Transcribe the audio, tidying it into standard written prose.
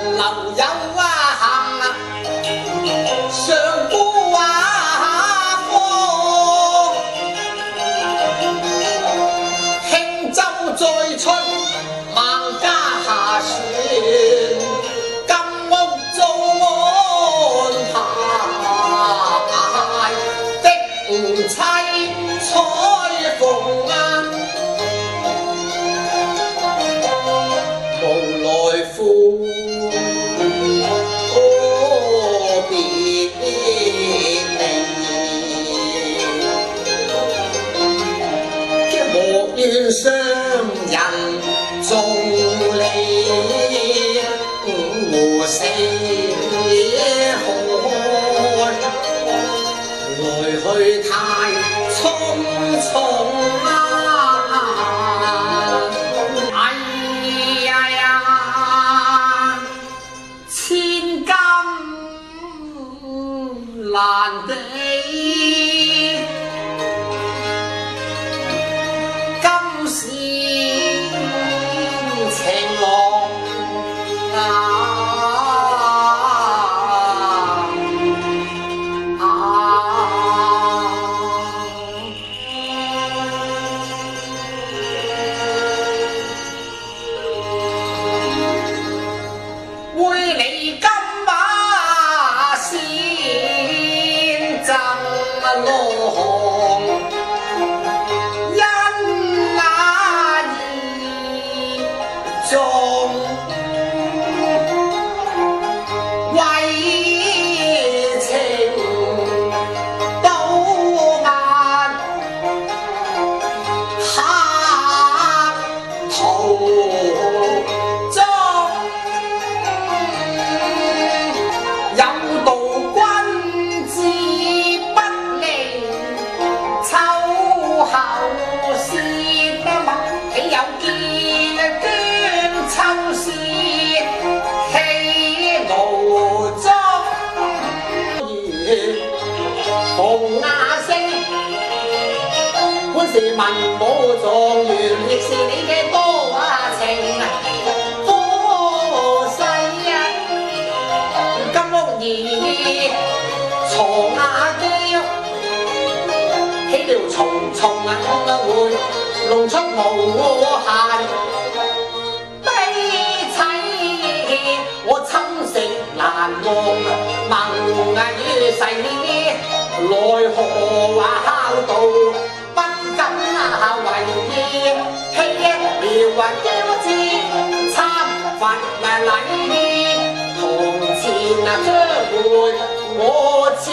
流有行，上古方，輕舟再出萬家船，金屋做安排的妻彩鳳啊！夫個別離，莫怨雙人重利，五湖四海，來去太匆匆啊！難地今時情郎會離金馬先贈羅行，因那義重為情到萬客途中。紅亞星，本是文武狀元，亦是你嘅多情多世啊！金屋兒鋤亞嬌，起了重重會弄出無限悲凄，我侵蝕難忘，夢於世。奈何孝道不敢為義，欺了驕志參佛禮，堂前將會我似